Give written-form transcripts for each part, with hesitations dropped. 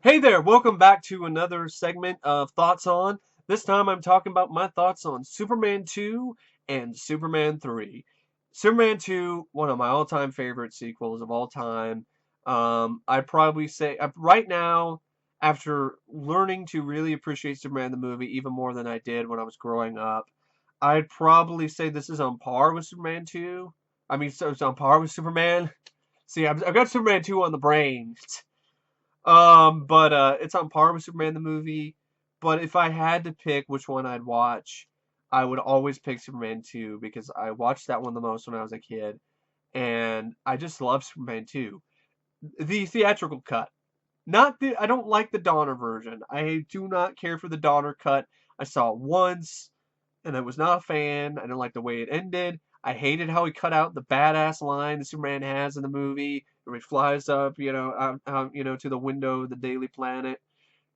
Hey there, welcome back to another segment of Thoughts On. This time I'm talking about my thoughts on Superman 2 and Superman 3. Superman 2, one of my all-time favorite sequels of all time. I'd probably say, right now, after learning to really appreciate Superman the movie even more than I did when I was growing up, I'd probably say this is on par with Superman 2. So it's on par with Superman. See, I've got Superman 2 on the brain. But it's on par with Superman the movie. But if I had to pick which one I'd watch, I would always pick Superman 2 because I watched that one the most when I was a kid, and I just love Superman 2. The theatrical cut. Not the I don't like the Donner version. I do not care for the Donner cut. I saw it once and I was not a fan. I didn't like the way it ended. I hated how he cut out the badass line that Superman has in the movie, where he flies up, to the window of the Daily Planet,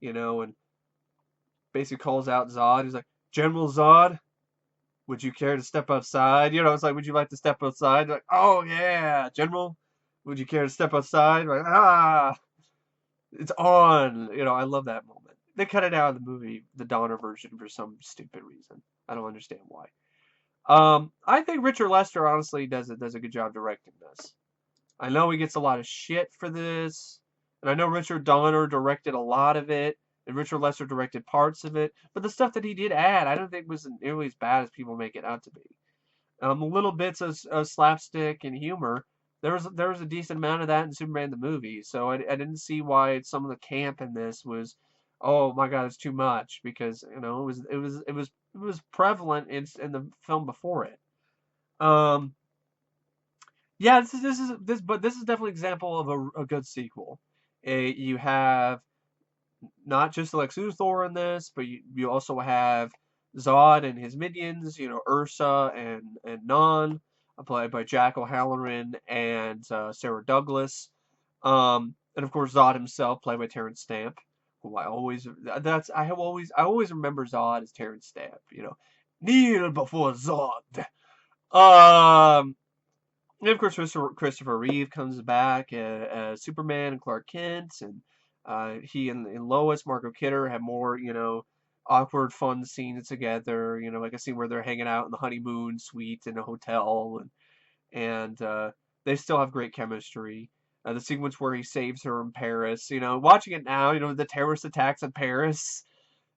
and basically calls out Zod. He's like, General Zod, would you care to step outside? It's like, would you like to step outside? Like, oh yeah, General, would you care to step outside? Like, it's on. I love that moment. They cut it out of the movie, the Donner version, for some stupid reason. I don't understand why. I think Richard Lester honestly does a good job directing this. I know he gets a lot of shit for this, and I know Richard Donner directed a lot of it, and Richard Lester directed parts of it. But the stuff that he did add, I don't think was nearly as bad as people make it out to be. Little bits of slapstick and humor. There was a decent amount of that in Superman the movie, so I didn't see why some of the camp in this was, oh my God, it's too much because it was prevalent in the film before it. Um, yeah, but this is definitely an example of a good sequel. You have not just Lex Luthor in this, but you also have Zod and his minions, Ursa and Non, played by Jack O'Halloran and Sarah Douglas. And of course Zod himself, played by Terrence Stamp, who I always remember Zod as Terrence Stamp, kneel before Zod. Um, and of course, Christopher Reeve comes back as Superman and Clark Kent, and he and Lois, Margot Kidder, have more, awkward, fun scenes together. Like a scene where they're hanging out in the honeymoon suite in a hotel, and they still have great chemistry. The sequence where he saves her in Paris, watching it now, the terrorist attacks in Paris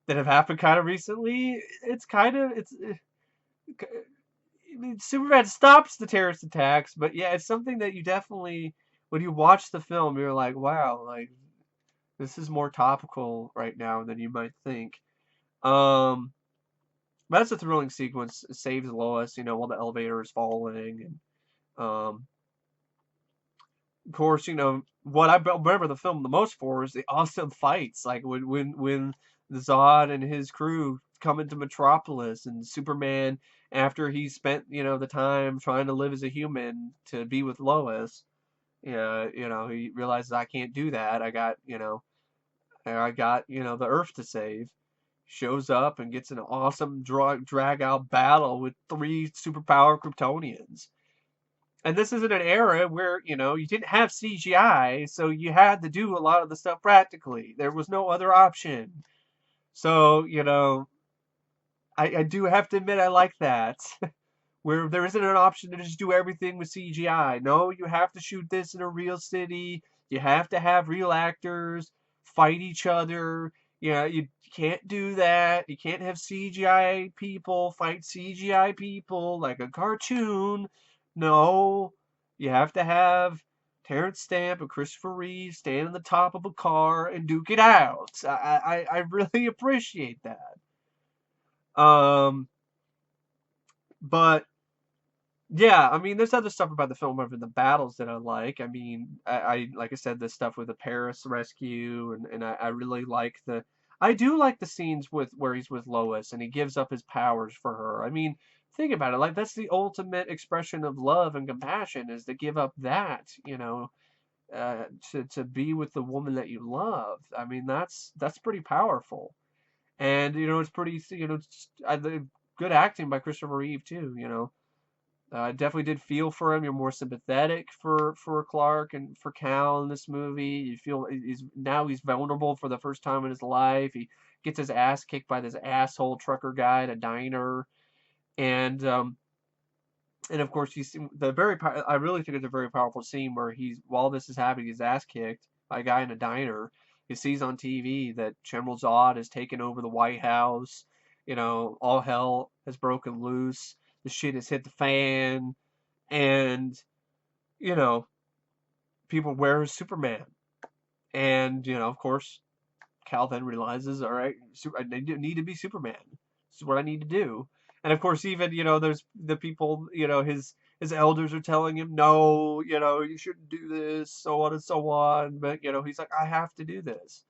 that have happened kind of recently, I mean, Superman stops the terrorist attacks, but yeah, it's something that you definitely, when you watch the film, you're like, wow, like this is more topical right now than you might think. Um, but that's a thrilling sequence. It saves Lois, while the elevator is falling, and of course, what I remember the film the most for is the awesome fights, like when the Zod and his crew come into Metropolis, and Superman, after he spent the time trying to live as a human to be with Lois, yeah, he realizes I can't do that. I got the Earth to save. Shows up and gets an awesome drag out battle with three superpower Kryptonians. And this is in an era where, you didn't have CGI, so you had to do a lot of the stuff practically. There was no other option. So, I do have to admit I like that. Where there isn't an option to just do everything with CGI. No, you have to shoot this in a real city. You have to have real actors fight each other. You can't do that. You can't have CGI people fight CGI people like a cartoon. No, you have to have Terrence Stamp and Christopher Reeve stand on the top of a car and duke it out. I really appreciate that. Um, but yeah, I mean, there's other stuff about the film other than the battles that I like. I mean, I like I said, the stuff with the Paris rescue, and I really like I do like the scenes with where he's with Lois and he gives up his powers for her. I mean, think about it, like that's the ultimate expression of love and compassion is to give up that, to be with the woman that you love. I mean, that's pretty powerful, and it's pretty, good acting by Christopher Reeve too. I definitely did feel for him. You're more sympathetic for Clark and for Cal in this movie. You feel he's vulnerable for the first time in his life. He gets his ass kicked by this asshole trucker guy at a diner, and and of course, you see I really think it's a very powerful scene where while this is happening, his ass kicked by a guy in a diner. He sees on TV that General Zod has taken over the White House. All hell has broken loose. The shit has hit the fan, and you know, people where Superman? And of course, Cal then realizes, all right, I need to be Superman. This is what I need to do. And of course, even there's the people, his elders are telling him, no, you shouldn't do this, so on and so on. But he's like, I have to do this.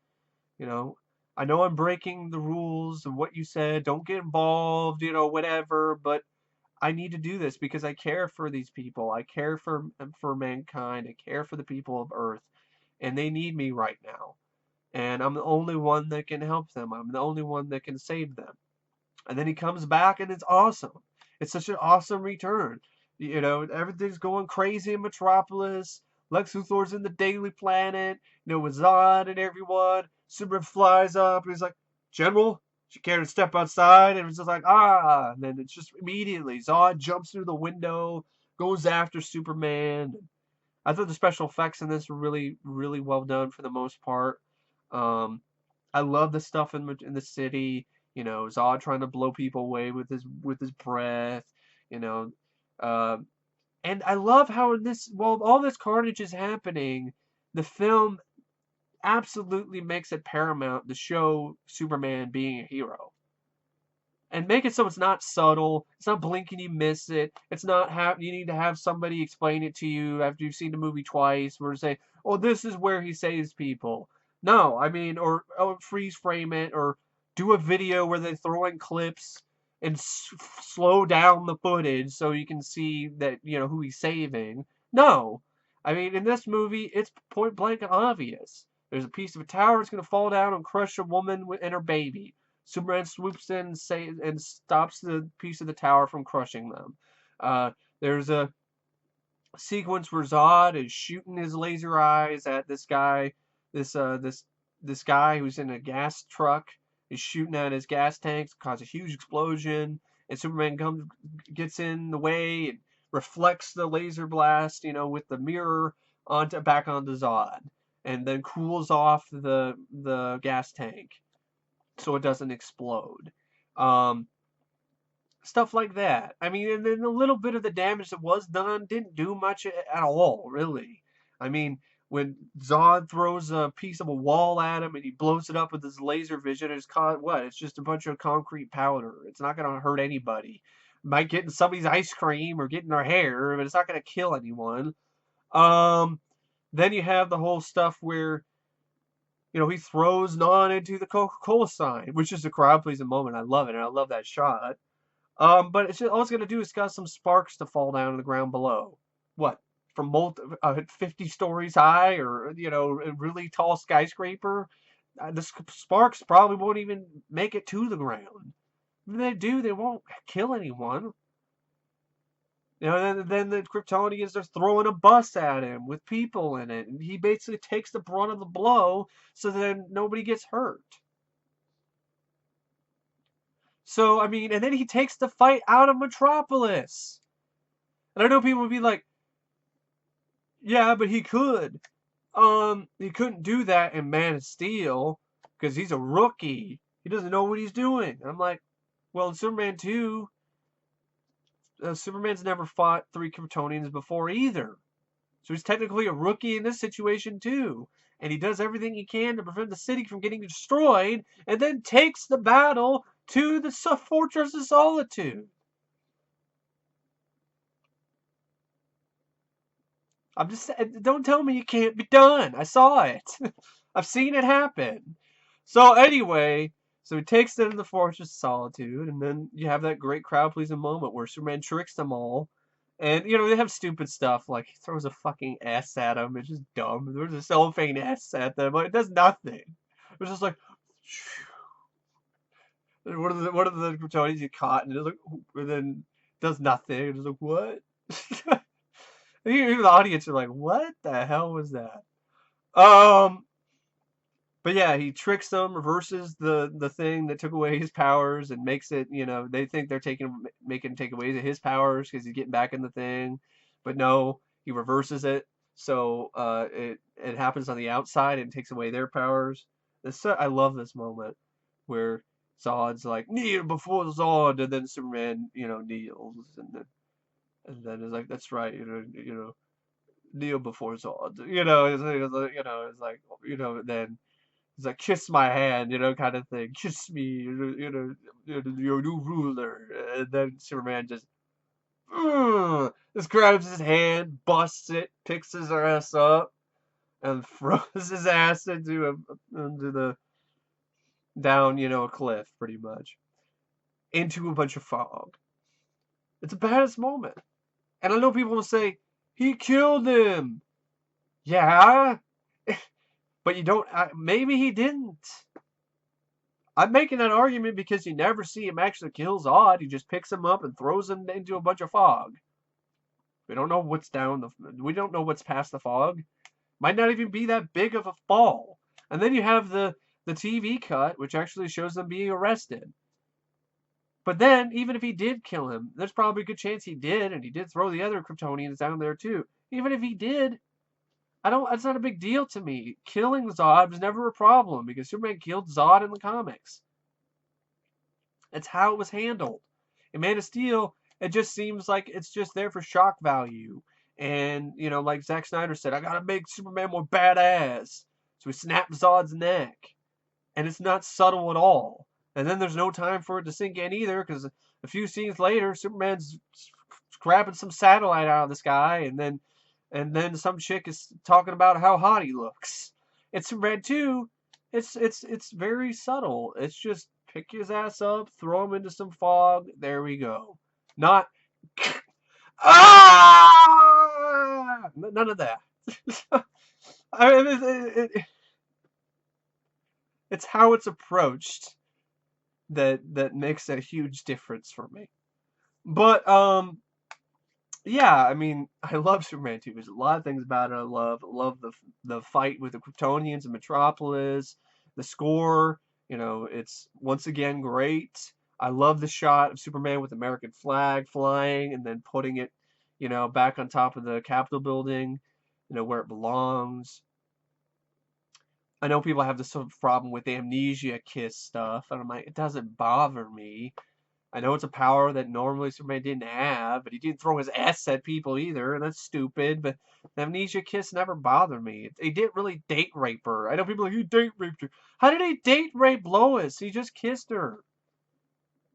You know, I know I'm breaking the rules of what you said. Don't get involved, whatever. But I need to do this because I care for these people. I care for mankind. I care for the people of Earth, and they need me right now. And I'm the only one that can help them. I'm the only one that can save them. And then he comes back, and it's awesome. It's such an awesome return. Everything's going crazy in Metropolis. Lex Luthor's in the Daily Planet. With Zod and everyone. Superman flies up, and he's like, General, she care to step outside? And it's just like, ah. And then it's just immediately Zod jumps through the window, goes after Superman. I thought the special effects in this were really, really well done for the most part. Um, I love the stuff in the city. Zod trying to blow people away with his breath. You know, uh, and I love how while all this carnage is happening, the film absolutely makes it paramount to show Superman being a hero. And make it so it's not subtle. It's not blinking you miss it. It's not you need to have somebody explain it to you after you've seen the movie twice, where to say, "Oh, this is where he saves people." No, I mean, or freeze frame it, or do a video where they throw in clips and slow down the footage so you can see that who he's saving. No, I mean, in this movie, it's point blank obvious. There's a piece of a tower that's going to fall down and crush a woman and her baby. Superman swoops in and stops the piece of the tower from crushing them. There's a sequence where Zod is shooting his laser eyes at this guy, this guy who's in a gas truck is shooting at his gas tanks, cause a huge explosion, and Superman gets in the way and reflects the laser blast, with the mirror back onto Zod, and then cools off the gas tank so it doesn't explode. Um, Stuff like that. I mean, and then a little bit of the damage that was done didn't do much at all, really. I mean, when Zod throws a piece of a wall at him and he blows it up with his laser vision, it's caught what? It's just a bunch of concrete powder. It's not going to hurt anybody. It might get in somebody's ice cream or get in their hair, but it's not going to kill anyone. Um, then you have the whole stuff where he throws Non into the Coca-Cola sign, which is a crowd pleasing moment. I love it, and I love that shot. But all it's gonna do is cause some sparks to fall down to the ground below. What? From 50 stories high, or a really tall skyscraper? The sparks probably won't even make it to the ground. If they do, they won't kill anyone. Then the Kryptonians are throwing a bus at him with people in it, and he basically takes the brunt of the blow, so then nobody gets hurt. So, I mean, and then he takes the fight out of Metropolis. And I know people would be like, yeah, but he could. He couldn't do that in Man of Steel because he's a rookie. He doesn't know what he's doing. I'm like, well, in Superman 2, Superman's never fought 3 Kryptonians before either. So he's technically a rookie in this situation too. And he does everything he can to prevent the city from getting destroyed and then takes the battle to the Fortress of Solitude. I'm just don't tell me it can't be done. I saw it. I've seen it happen. So anyway, so he takes them to the Fortress of Solitude, and then you have that great crowd pleasing moment where Superman tricks them all. And they have stupid stuff like he throws a fucking S at them. It's just dumb. There's a cellophane S at them, but it does nothing. It's just like one of the Kryptonians get caught, and it's like, and then does nothing. It's like, what? Even the audience are like, "What the hell was that?" Um, but yeah, he tricks them, reverses the thing that took away his powers, and makes it. They think they're making take away his powers because he's getting back in the thing, but no, he reverses it. So it happens on the outside and takes away their powers. I love this moment where Zod's like kneel before Zod, and then Superman kneels, and then is like, that's right, kneel before Zod. Then he's like, kiss my hand, kind of thing. Kiss me, your new ruler. And then Superman just grabs his hand, busts it, picks his ass up, and throws his ass into the down, a cliff, pretty much, into a bunch of fog. It's a badass moment. And I know people will say, he killed him. Yeah, but you don't, maybe he didn't. I'm making that argument because you never see him actually kill Zod. He just picks him up and throws him into a bunch of fog. We don't know we don't know what's past the fog. Might not even be that big of a fall. And then you have the TV cut, which actually shows them being arrested. But then, even if he did kill him, there's probably a good chance he did, and he did throw the other Kryptonians down there too. Even if he did, it's not a big deal to me. Killing Zod was never a problem because Superman killed Zod in the comics. It's how it was handled. In Man of Steel, it just seems like it's just there for shock value. And, like Zack Snyder said, I gotta make Superman more badass. So he snaps Zod's neck. And it's not subtle at all. And then there's no time for it to sink in either, because a few scenes later, Superman's grabbing some satellite out of the sky, and then some chick is talking about how hot he looks. It's Red 2. It's very subtle. It's just pick his ass up, throw him into some fog. There we go. Not none of that. I mean, it's how it's approached that makes a huge difference for me. But yeah, I mean, I love Superman 2. There's a lot of things about it I love. I love the fight with the Kryptonians in Metropolis. The score, it's once again great. I love the shot of Superman with the American flag flying and then putting it, back on top of the Capitol building, where it belongs. I know people have this sort of problem with the amnesia kiss stuff, and I'm like, it doesn't bother me. I know it's a power that normally Superman didn't have, but he didn't throw his S at people either, and that's stupid, but the amnesia kiss never bothered me. He didn't really date rape her. I know people are like, he date raped her. How did he date rape Lois? He just kissed her.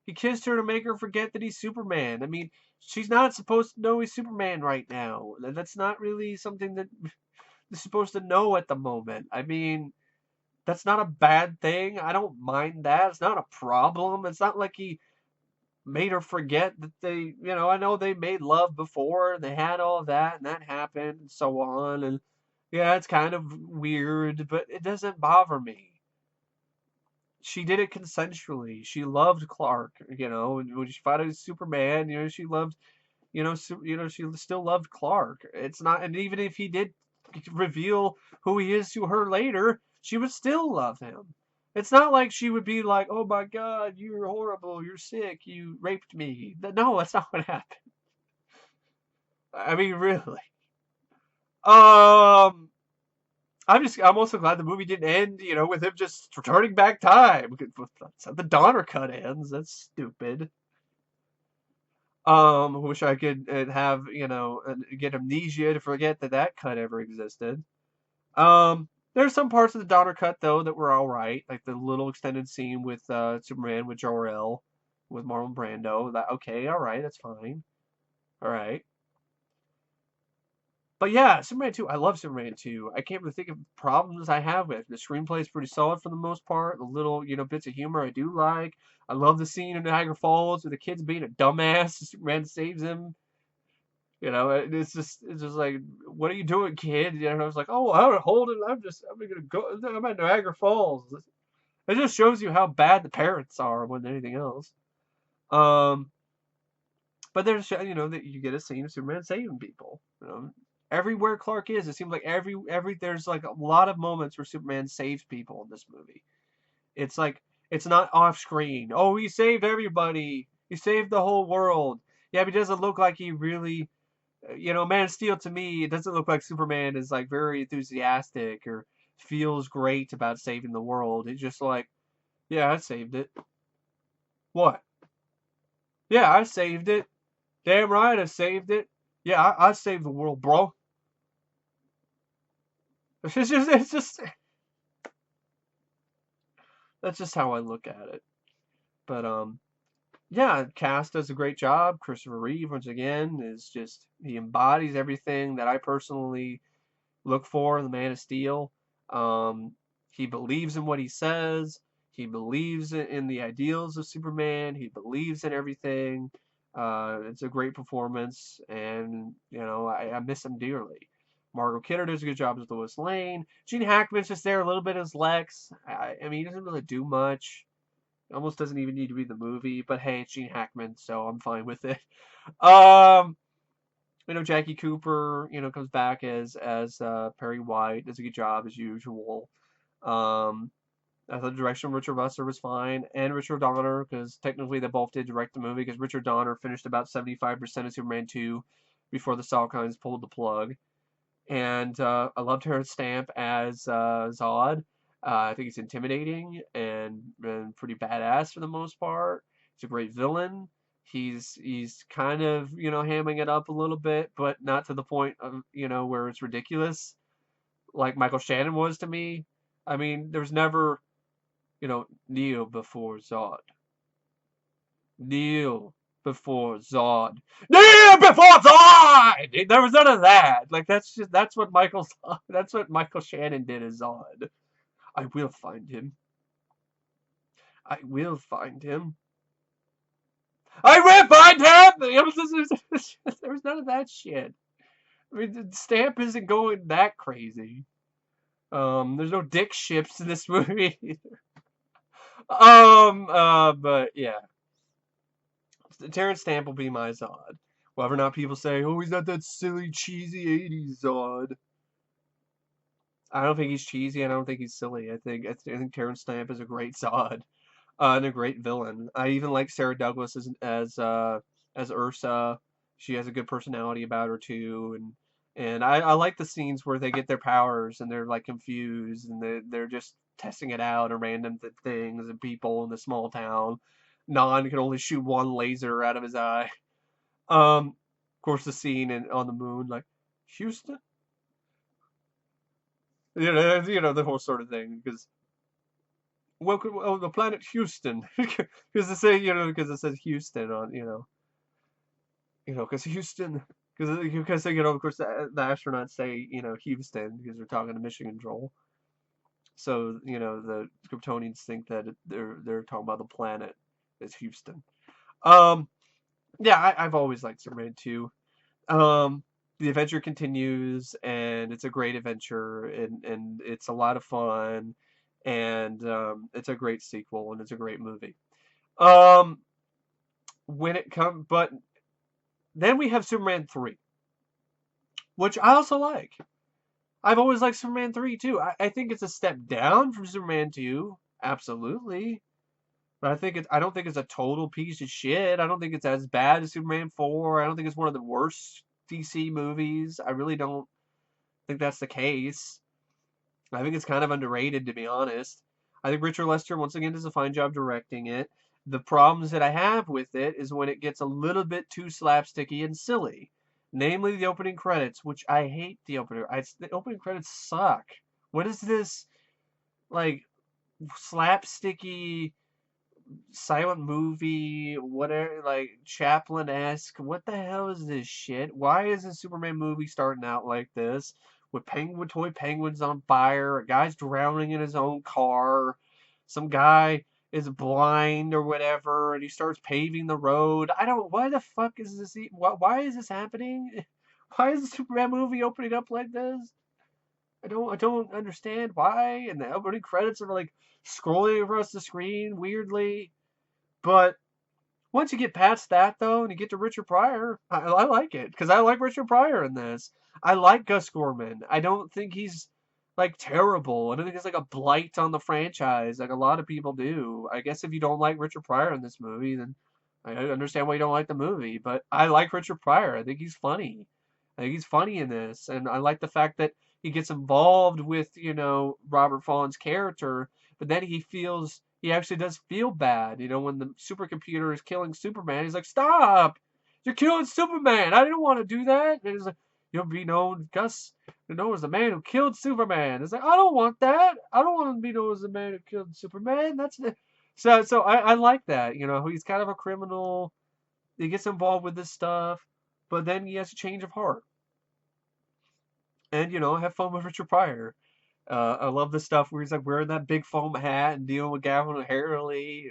He kissed her to make her forget that he's Superman. I mean, she's not supposed to know he's Superman right now. That's not really something that is supposed to know at the moment. I mean, that's not a bad thing. I don't mind that. It's not a problem. It's not like he made her forget that I know they made love before and they had all of that and that happened and so on. And yeah, it's kind of weird, but it doesn't bother me. She did it consensually. She loved Clark, when she fought as Superman, she loved, she still loved Clark. It's not, and even if he did reveal who he is to her later, she would still love him. It's not like she would be like, "Oh my God, you're horrible, you're sick, you raped me." No, that's not what happened. I mean, really. Um, I'm also glad the movie didn't end, with him just returning back time. That's how the Donner cut ends. That's stupid. Wish I could have, get amnesia to forget that cut ever existed. There's some parts of the Donner cut though that were all right, like the little extended scene with Superman with Jor-El, with Marlon Brando. That okay, all right, that's fine, all right. But yeah, Superman 2, I love Superman 2. I can't really think of problems I have with it. The screenplay is pretty solid for the most part. The little, bits of humor I do like. I love the scene in Niagara Falls where the kid's being a dumbass. Superman saves him. It's just like, what are you doing, kid? I was like, oh, hold it. I'm gonna go. I'm at Niagara Falls. It just shows you how bad the parents are more than anything else. Um, But there's, that you get a scene of Superman saving people. Everywhere Clark is, it seems like every there's like a lot of moments where Superman saves people in this movie. It's like it's not off screen. Oh, he saved everybody. He saved the whole world. Yeah, but it doesn't look like he really. Man of Steel to me, it doesn't look like Superman is like very enthusiastic or feels great about saving the world. It's just like, yeah, I saved it. What? Yeah, I saved it. Damn right, I saved it. Yeah, I saved the world, bro. It's just that's just how I look at it. But yeah, cast does a great job. Christopher Reeve, once again, is just he embodies everything that I personally look for in the Man of Steel. Um, he believes in what he says. He believes in the ideals of Superman. He believes in everything. It's a great performance, and I miss him dearly. Margot Kidder does a good job as Lois Lane. Gene Hackman's just there a little bit as Lex. I mean, he doesn't really do much. Almost doesn't even need to be the movie, but hey, it's Gene Hackman, so I'm fine with it. Um, Jackie Cooper, comes back as Perry White, does a good job as usual. Um, I thought the direction of Richard Russer was fine, and Richard Donner, because technically they both did direct the movie, because Richard Donner finished about 75% of Superman 2 before the Salkinds pulled the plug. And I loved her stamp as Zod. I think he's intimidating and pretty badass for the most part. He's a great villain. He's kind of hamming it up a little bit, but not to the point of where it's ridiculous, like Michael Shannon was to me. I mean, there was never kneel before Zod. Kneel before Zod. Kneel before Zod! There was none of that. Like that's what Michael Shannon did as Zod. I will find him. I will find him. I will find him! There was none of that shit. I mean, the stamp isn't going that crazy. There's no dick ships in this movie either. But yeah. Terrence Stamp will be my Zod. Whether or not people say, oh, he's not that silly, cheesy 80s Zod. I don't think he's cheesy. I don't think he's silly. I think Terrence Stamp is a great Zod and a great villain. I even like Sarah Douglas as Ursa. She has a good personality about her too, and I like the scenes where they get their powers and they're like confused and they're just testing it out on random things and people in the small town. Non can only shoot one laser out of his eye. Of course, the scene on the moon, like Houston, the whole sort of thing. Because welcome, the planet Houston, because they say, because it says Houston on, because Houston, because of course, the astronauts say, Houston, because they're talking to Mission Control. So, the Kryptonians think that they're talking about the planet as Houston. Yeah, I've always liked Superman 2. The adventure continues, and it's a great adventure, and it's a lot of fun, and it's a great sequel, and it's a great movie. Um, but then we have Superman 3, which I also like. I've always liked Superman 3 too. I think it's a step down from Superman 2, absolutely. But I don't think it's a total piece of shit. I don't think it's as bad as Superman 4. I don't think it's one of the worst DC movies. I really don't think that's the case. I think it's kind of underrated, to be honest. I think Richard Lester, once again, does a fine job directing it. The problems that I have with it is when it gets a little bit too slapsticky and silly. Namely, the opening credits, which I hate the opening. The opening credits suck. What is this, like, slapsticky silent movie, whatever, like Chaplin-esque? What the hell is this shit? Why is a Superman movie starting out like this? With toy penguins on fire, a guy's drowning in his own car, some guy is blind or whatever, and he starts paving the road. Why the fuck is this, why is this happening? Why is the Superman movie opening up like this? I don't understand why, and the opening credits are like scrolling across the screen weirdly, but once you get past that though, and you get to Richard Pryor, I like it because I like Richard Pryor in this. I like Gus Gorman. I don't think he's like terrible. I don't think he's like a blight on the franchise like a lot of people do. I guess if you don't like Richard Pryor in this movie, then I understand why you don't like the movie. But I like Richard Pryor. I think he's funny. I think he's funny in this, and I like the fact that he gets involved with Robert Fallon's character, but then he actually does feel bad. When the supercomputer is killing Superman, he's like, "Stop! You're killing Superman! I didn't want to do that." And he's like, "You'll be known, Gus, known as the man who killed Superman." It's like, I don't want that. I don't want to be known as the man who killed Superman. That's the so I like that. He's kind of a criminal. He gets involved with this stuff, but then he has a change of heart. And have fun with Richard Pryor. I love the stuff where he's like wearing that big foam hat and dealing with Gavin O'Harley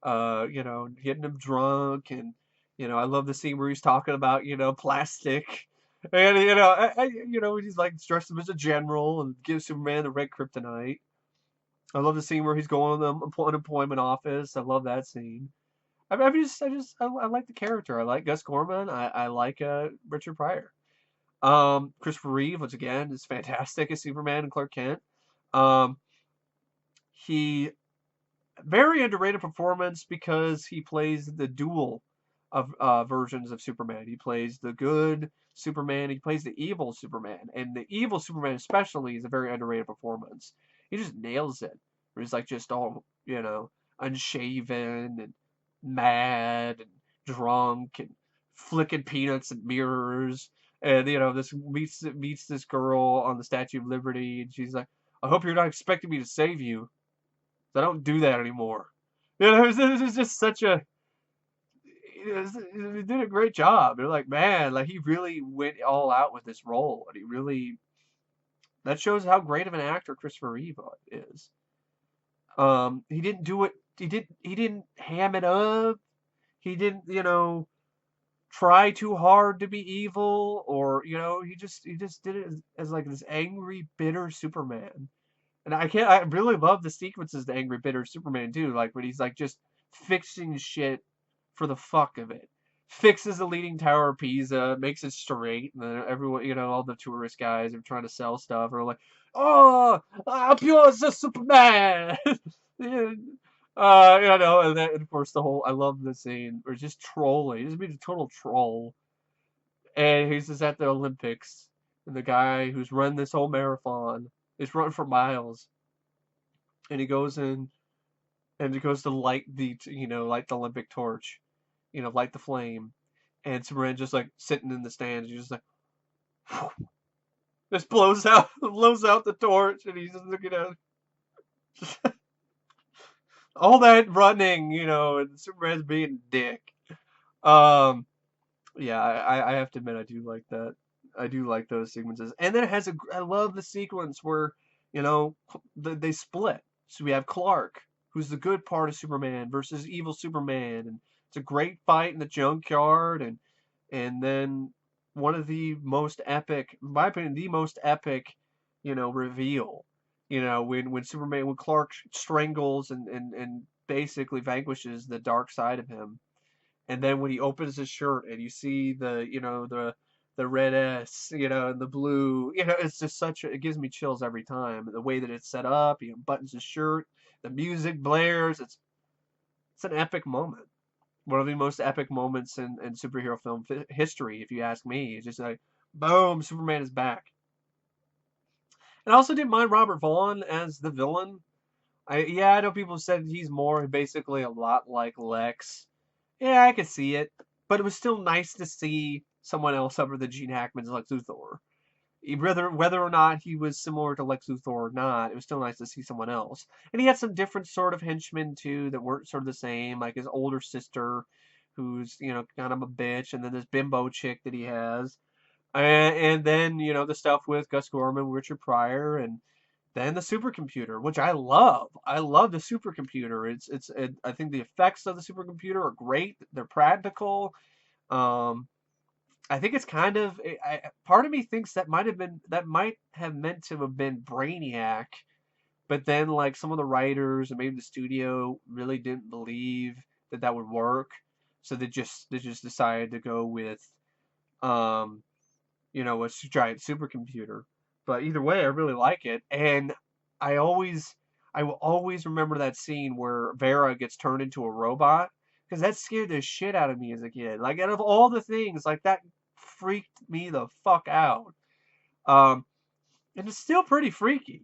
and getting him drunk and I love the scene where he's talking about plastic and he's like dressed him as a general and gives Superman the red kryptonite. I love the scene where he's going to the unemployment office. I love that scene. I like the character. I like Gus Gorman. I like Richard Pryor. Christopher Reeve, once again, is fantastic as Superman and Clark Kent. Um, he very underrated performance because he plays the dual of versions of Superman. He plays the good Superman. He plays the evil Superman, and the evil Superman especially is a very underrated performance. He just nails it. Where he's like just all unshaven and mad and drunk and flicking peanuts at mirrors. And this meets this girl on the Statue of Liberty, and she's like, "I hope you're not expecting me to save you. I don't do that anymore." It was just such a. He did a great job. They're like, man, like he really went all out with this role, and he really. That shows how great of an actor Christopher Reeve is. He didn't do it. He didn't ham it up. He didn't, try too hard to be evil, or he just did it as like this angry, bitter Superman. And I really love the sequences the angry, bitter Superman too, like when he's like just fixing shit for the fuck of it. Fixes the leaning tower of Pisa, makes it straight, and then everyone, all the tourist guys are trying to sell stuff are like, "Oh, I'm yours, the Superman." And then of course I love the scene where he's just trolling. He's being a total troll, and he's just at the Olympics, and the guy who's run this whole marathon is running for miles, and he goes in and he goes to light light the Olympic torch, light the flame, and Superman just like sitting in the stands, he's just like just blows out the torch, and he's just looking at it. All that running, and Superman's being a dick. Um, yeah, I have to admit I do like that. I do like those sequences, and then I love the sequence where they split. So we have Clark, who's the good part of Superman, versus evil Superman, and it's a great fight in the junkyard, and then one of the most epic, in my opinion, the most epic, reveal. When Clark strangles and basically vanquishes the dark side of him, and then when he opens his shirt and you see the red S, and the blue, it's just it gives me chills every time. The way that it's set up, he buttons his shirt, the music blares. It's an epic moment. One of the most epic moments in superhero film history, if you ask me. It's just like, boom, Superman is back. And I also didn't mind Robert Vaughn as the villain. I know people said he's more basically a lot like Lex. Yeah, I could see it, but it was still nice to see someone else other than Gene Hackman's Lex Luthor. Whether or not he was similar to Lex Luthor or not, it was still nice to see someone else. And he had some different sort of henchmen too that weren't sort of the same, like his older sister, who's kind of a bitch, and then this bimbo chick that he has, and then the stuff with Gus Gorman, Richard Pryor, and then the supercomputer, which I love. I love the supercomputer. I think the effects of the supercomputer are great. They're practical. Um, I think it's kind of. Part of me thinks that might have meant to have been Brainiac, but then like some of the writers and maybe the studio really didn't believe that would work. So they just decided to go with um, a giant supercomputer. But either way, I really like it, and I always, I will always remember that scene where Vera gets turned into a robot because that scared the shit out of me as a kid. Like out of all the things, like that freaked me the fuck out. Um, and it's still pretty freaky.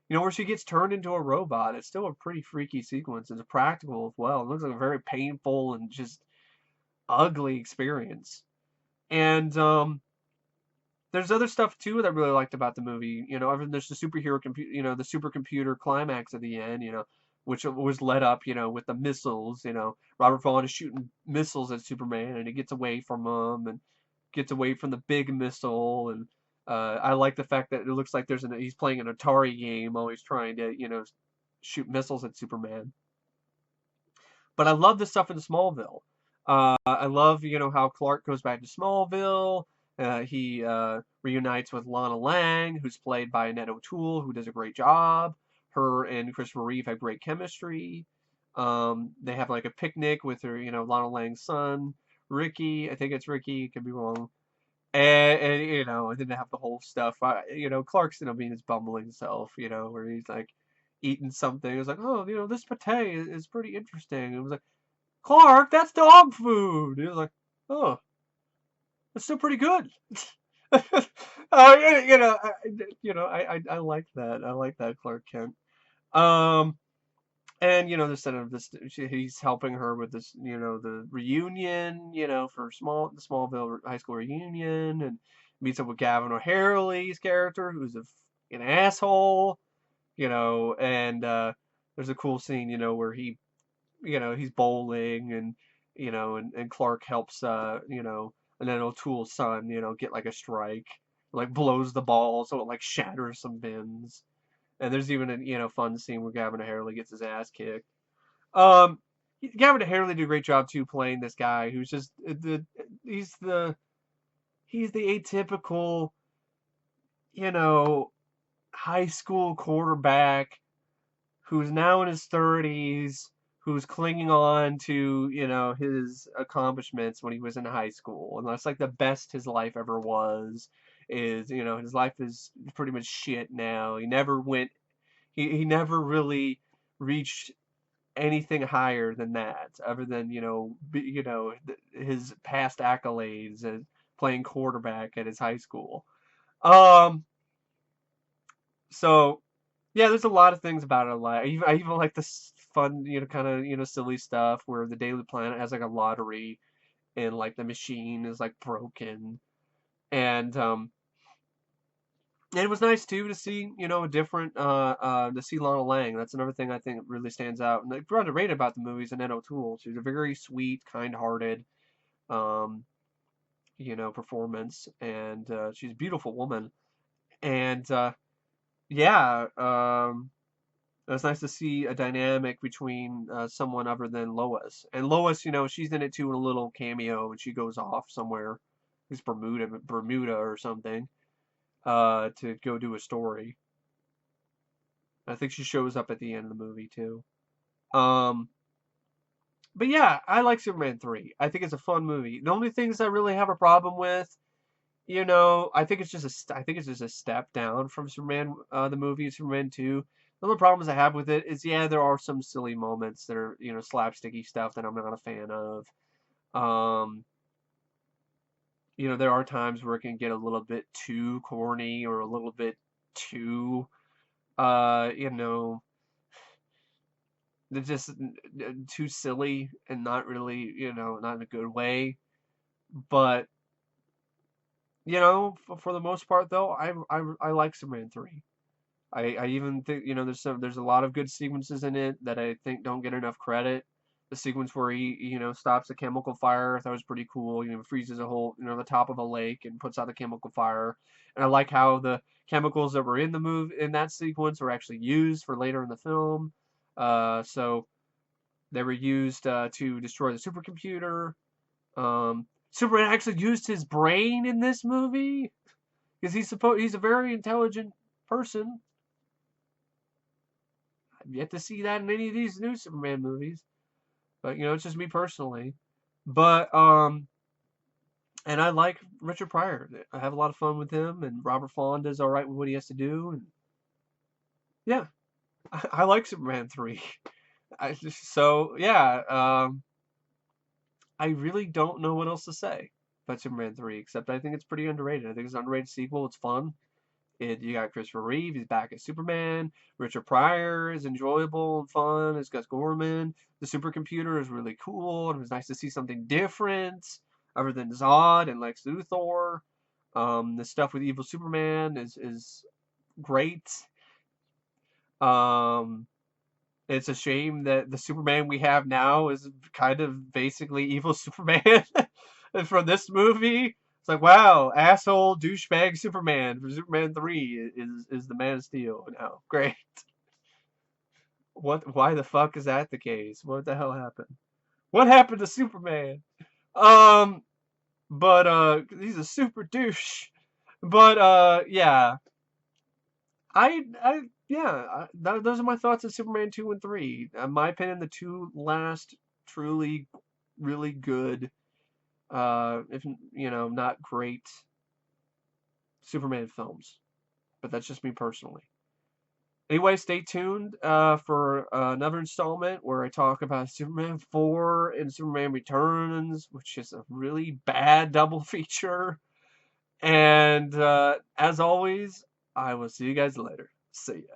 Where she gets turned into a robot. It's still a pretty freaky sequence. It's practical as well. It looks like a very painful and just ugly experience. And there's other stuff too that I really liked about the movie. There's the superhero computer, the supercomputer climax at the end, which was led up, with the missiles. Robert Vaughn is shooting missiles at Superman, and he gets away from them and gets away from the big missile. And I like the fact that it looks like he's playing an Atari game while he's trying to, shoot missiles at Superman. But I love the stuff in Smallville. I love, how Clark goes back to Smallville. He reunites with Lana Lang, who's played by Annette O'Toole, who does a great job. Her and Christopher Reeve have great chemistry. They have like a picnic with her, Lana Lang's son, Ricky. I think it's Ricky. Could be wrong. And and then they have the whole stuff. Clark's being his bumbling self. Where he's like eating something. It's like, oh, this pate is pretty interesting. It was like, Clark, that's dog food. He was like, oh, it's still pretty good. Oh, I like that. I like that Clark Kent. Um, and the set of this, he's helping her with this, the reunion, for the Smallville high school reunion, and meets up with Gavin O'Harley's character, who's an asshole, and there's a cool scene, where he's bowling, and and Clark helps and then O'Toole's son, get like a strike, like blows the ball so it like shatters some bins. And there's even a fun scene where Gavin O'Harley gets his ass kicked. Um, Gavin O'Harley did a great job too playing this guy who's just he's the he's the atypical you know high school quarterback who's now in his 30s, who's clinging on to, his accomplishments when he was in high school. And that's like the best his life ever was. His life is pretty much shit now. He never really reached anything higher than that, other than, his past accolades as playing quarterback at his high school. Um, so yeah, there's a lot of things about it I even like this fun, kind of, silly stuff where the Daily Planet has like a lottery and like the machine is like broken. And it was nice too to see, a different to see Lana Lang. That's another thing I think really stands out. And the underrated about the movie is Annette O'Toole. She's a very sweet, kind-hearted um, performance, and she's a beautiful woman. And yeah, it was nice to see a dynamic between someone other than Lois. And Lois, she's in it too in a little cameo, and she goes off somewhere, it's Bermuda or something, to go do a story. I think she shows up at the end of the movie too. Um, but yeah, I like Superman 3. I think it's a fun movie. The only things I really have a problem with, I think it's just a step down from Superman, the movie Superman 2. The only problems I have with it is, yeah, there are some silly moments that are, slapsticky stuff that I'm not a fan of. Um, there are times where it can get a little bit too corny or a little bit too, uh, you know, they're just too silly and not really, not in a good way. But, for the most part, though, I like Superman 3. I even think, there's a lot of good sequences in it that I think don't get enough credit. The sequence where he, stops a chemical fire, I thought was pretty cool. Freezes a whole, the top of a lake and puts out the chemical fire. And I like how the chemicals that were in that sequence were actually used for later in the film. So they were used to destroy the supercomputer. Superman actually used his brain in this movie because he's a very intelligent person. I've yet to see that in any of these new Superman movies. But, it's just me personally. But and I like Richard Pryor. I have a lot of fun with him, and Robert Fonda's all right with what he has to do. And yeah, I like Superman 3. So yeah, I really don't know what else to say about Superman 3, except I think it's pretty underrated. I think it's an underrated sequel. It's fun. You got Christopher Reeve, he's back as Superman. Richard Pryor is enjoyable and fun as Gus Gorman. The supercomputer is really cool. It was nice to see something different other than Zod and Lex Luthor. The stuff with Evil Superman is great. Um, it's a shame that the Superman we have now is kind of basically evil Superman from this movie. It's like, wow, asshole douchebag Superman for Superman 3 is the Man of Steel now. Great. Why the fuck is that the case? What the hell happened? What happened to Superman? Um but he's a super douche. But yeah. Those are my thoughts on Superman 2 and 3. In my opinion, the two last truly, really good, if not great Superman films. But that's just me personally. Anyway, stay tuned for another installment where I talk about Superman 4 and Superman Returns, which is a really bad double feature. And as always, I will see you guys later. See ya.